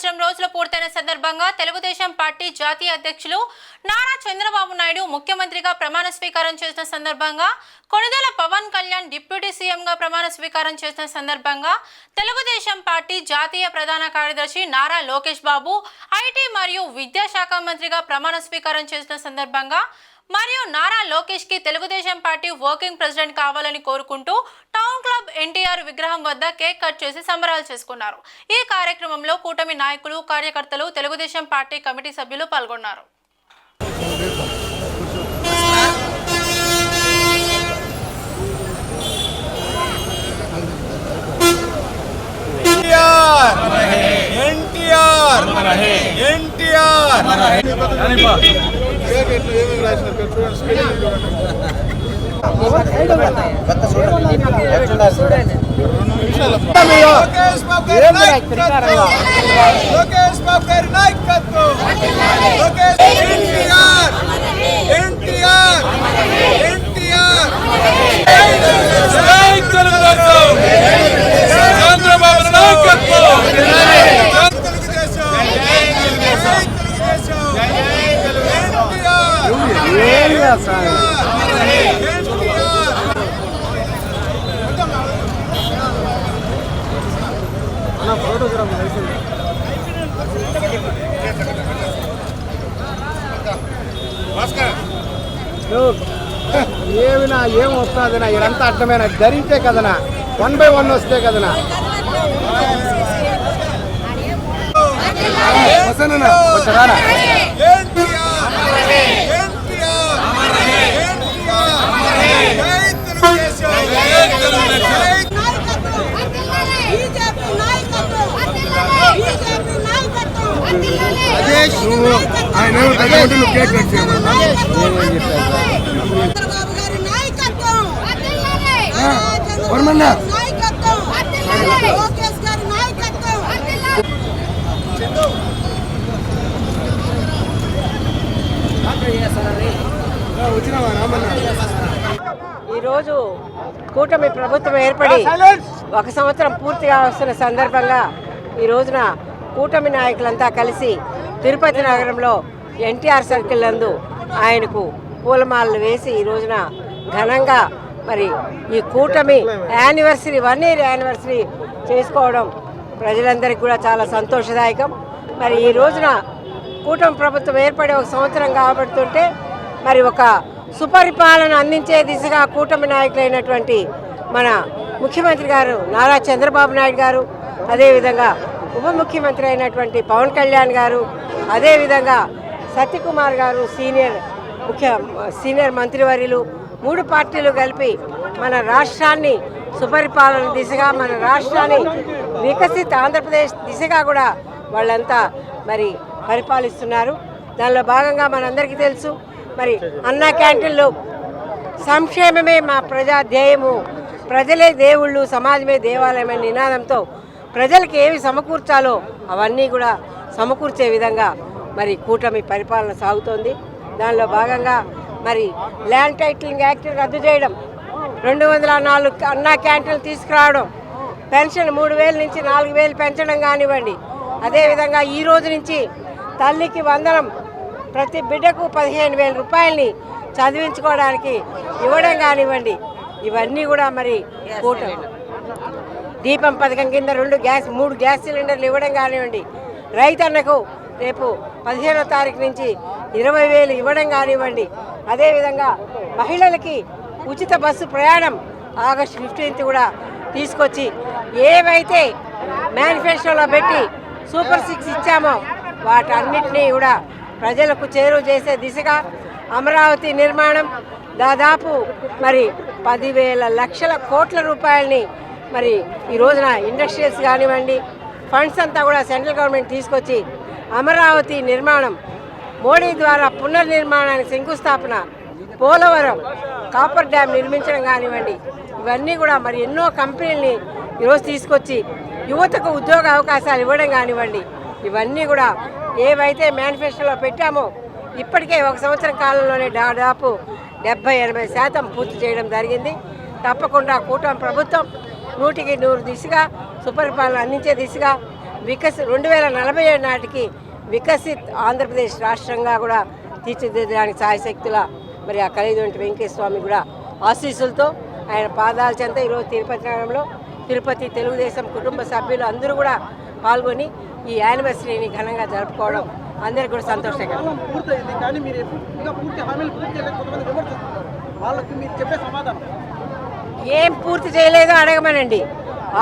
సంవత్సరం రోజులు పూర్తయిన సందర్భంగా తెలుగుదేశం పార్టీ జాతీయ అధ్యక్షులు నారా చంద్రబాబు నాయుడు ముఖ్యమంత్రిగా ప్రమాణ స్వీకారం చేసిన సందర్భంగా కొణిదెల పవన్ కళ్యాణ్ డిప్యూటీ సీఎంగా ప్రమాణ స్వీకారం చేసిన సందర్భంగా తెలుగుదేశం పార్టీ జాతీయ ప్రధాన కార్యదర్శి నారా లోకేష్ బాబు ఐటీ మరియు విద్యాశాఖ మంత్రిగా ప్రమాణ స్వీకారం చేసిన సందర్భంగా మరియు నారా లోకేష్ కి తెలుగుదేశం పార్టీ వర్కింగ్ ప్రెసిడెంట్ కావాలని కోరుకుంటూ టౌన్ క్లబ్ ఎన్టీఆర్ విగ్రహం వద్ద కేక్ కట్ చేసి సంబరాలు చేసుకున్నారు. ఈ కార్యక్రమంలో కూటమి నాయకులు, కార్యకర్తలు, తెలుగుదేశం పార్టీ కమిటీ సభ్యులు పాల్గొన్నారు. ఏమినా ఏం వస్తుందనా ఇదంతా అర్థమైనా ధరించే కదనా 1 by 1 వస్తే కదనా వచ్చారా ఆయన కేక్ కట్ ఈరోజు కూటమి ప్రభుత్వం ఏర్పడి 1 సంవత్సరం పూర్తిగా వస్తున్న సందర్భంగా ఈ రోజున కూటమి నాయకులంతా కలిసి తిరుపతి నగరంలో ఎన్టీఆర్ సర్కిల్ నందు ఆయనకు పూలమాలలు వేసి ఈ రోజున ఘనంగా మరి ఈ కూటమి యానివర్సరీ 1 year యానివర్సరీ చేసుకోవడం ప్రజలందరికీ కూడా చాలా సంతోషదాయకం. మరి ఈ రోజున కూటమి ప్రభుత్వం ఏర్పడి 1 సంవత్సరం కాబడుతుంటే మరి ఒక సుపరిపాలన అందించే దిశగా కూటమి నాయకులైనటువంటి మన ముఖ్యమంత్రి గారు నారా చంద్రబాబు నాయుడు గారు, అదేవిధంగా ఉప ముఖ్యమంత్రి అయినటువంటి పవన్ కళ్యాణ్ గారు, అదేవిధంగా సత్యకుమార్ గారు సీనియర్ మంత్రివర్యులు 3 పార్టీలు కలిపి మన రాష్ట్రాన్ని సుపరిపాలన దిశగా, మన రాష్ట్రాన్ని వికసిత ఆంధ్రప్రదేశ్ దిశగా కూడా వాళ్ళంతా మరి పరిపాలిస్తున్నారు. దానిలో భాగంగా మనందరికీ తెలుసు మరి అన్నా క్యాంటీన్లు సంక్షేమమే మా ప్రజా ధ్యేయము, ప్రజలే దేవుళ్ళు, సమాజమే దేవాలయం అనే నినాదంతో ప్రజలకు ఏవి సమకూర్చాలో అవన్నీ కూడా సమకూర్చే విధంగా మరి కూటమి పరిపాలన సాగుతోంది. దానిలో భాగంగా మరి ల్యాండ్ టైటిలింగ్ యాక్ట్ రద్దు చేయడం, 204 అన్నా క్యాంటీన్లు తీసుకురావడం, పెన్షన్ 3000 నుంచి 4000 పెంచడం కానివ్వండి, అదేవిధంగా ఈ రోజు నుంచి తల్లికి వందనం ప్రతి బిడ్డకు 15,000 రూపాయలని చదివించుకోవడానికి ఇవ్వడం కానివ్వండి, ఇవన్నీ కూడా మరి కూటమి దీపం పథకం కింద 3 గ్యాస్ సిలిండర్లు ఇవ్వడం కానివ్వండి, రైతన్నకు రేపు 15వ తారీఖు నుంచి 20,000 ఇవ్వడం కానివ్వండి, అదేవిధంగా మహిళలకి ఉచిత బస్సు ప్రయాణం ఆగస్టు 15th కూడా తీసుకొచ్చి ఏవైతే మేనిఫెస్టోలో పెట్టి సూపర్ 6 ఇచ్చామో వాటన్నిటినీ కూడా ప్రజలకు చేరువ చేసే దిశగా అమరావతి నిర్మాణం దాదాపు మరి 10,000 లక్షల కోట్ల రూపాయలని మరి ఈ రోజున ఇండస్ట్రియల్స్ కానివ్వండి ఫండ్స్ అంతా కూడా సెంట్రల్ గవర్నమెంట్ తీసుకొచ్చి అమరావతి నిర్మాణం, మోడీ ద్వారా పునర్నిర్మాణానికి శంకుస్థాపన, పోలవరం కాపర్ డ్యామ్ నిర్మించడం కానివ్వండి, ఇవన్నీ కూడా మరి ఎన్నో కంపెనీలని ఈరోజు తీసుకొచ్చి యువతకు ఉద్యోగ అవకాశాలు ఇవ్వడం కానివ్వండి, ఇవన్నీ కూడా ఏవైతే మేనిఫెస్టోలో పెట్టామో ఇప్పటికే 1 సంవత్సరం కాలంలోనే దాదాపు 70-80% పూర్తి చేయడం జరిగింది. తప్పకుండా కూటమి ప్రభుత్వం 100కి 100 దిశగా సుపరిపాలన అందించే దిశగా 2047 నాటికి వికసిత్ ఆంధ్రప్రదేశ్ రాష్ట్రంగా కూడా తీర్చిదిద్దడానికి సాయశక్తుల మరి ఆ కలిగినటువంటి వెంకటేశ్వర స్వామి కూడా ఆశీస్సులతో ఆయన పాదాల చెంత ఈరోజు తిరుపతి నగరంలో తిరుపతి తెలుగుదేశం కుటుంబ సభ్యులు అందరూ కూడా పాల్గొని ఈ యానివర్సరీని ఘనంగా జరుపుకోవడం అందరికీ కూడా సంతోషకరం. పూర్తయింది కానీ మీరు ఇంకా పూర్తి హామీలు పూర్తి చేయలేదు, కొంతమంది విమర్శిస్తున్నారు. వాళ్ళకి మీరు చెప్పే సమాధానం ఏం పూర్తి చేయలేదో అడగమనండి.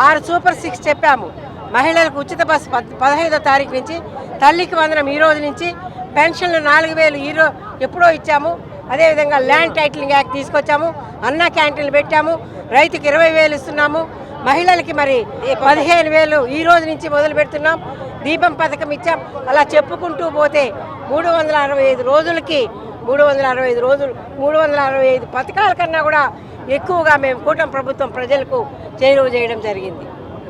6 సూపర్ 6 చెప్పాము. మహిళలకు ఉచిత బస్సు 15వ తారీఖు నుంచి, తల్లికి వందనం ఈ రోజు నుంచి, పెన్షన్లు 4,000 ఎప్పుడో ఇచ్చాము. అదేవిధంగా ల్యాండ్ టైటిలింగ్ యాక్ట్ తీసుకొచ్చాము, అన్న క్యాంటీన్లు పెట్టాము, రైతుకి 20,000 ఇస్తున్నాము, మహిళలకి మరి 15,000 ఈ రోజు నుంచి మొదలు పెడుతున్నాం, దీపం పథకం ఇచ్చాం. అలా చెప్పుకుంటూ పోతే 365 రోజులకి 365 పథకాల కన్నా కూడా ఎక్కువగా మేము కూటమి ప్రభుత్వం ప్రజలకు చేరువ చేయడం జరిగింది.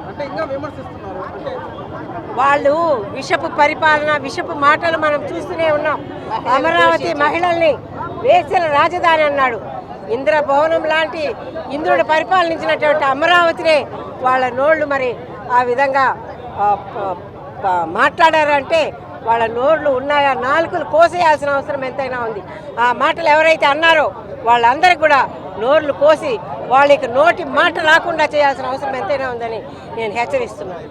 అంటే ఇంకా విమర్శిస్తున్నారు. అంటే వాళ్ళు విషపు పరిపాలన, విషపు మాటలు మనం చూస్తూనే ఉన్నాం. అమరావతి మహిళల్ని వేసిన రాజధాని అన్నాడు. ఇంద్రభవనం లాంటి ఇంద్రుడు పరిపాలించినటువంటి అమరావతినే వాళ్ళ నోళ్ళు మరి ఆ విధంగా మాట్లాడారంటే వాళ్ళ నోళ్ళు ఉన్నాయా, నాలుకలు కోసేయాల్సిన అవసరం ఎంతైనా ఉంది. ఆ మాటలు ఎవరైతే అన్నారో వాళ్ళందరికీ కూడా నోర్లు కోసి వాళ్ళకి నోటి మాట రాకుండా చేయాల్సిన అవసరం ఎంతైనా ఉందని నేను హెచ్చరిస్తున్నాను.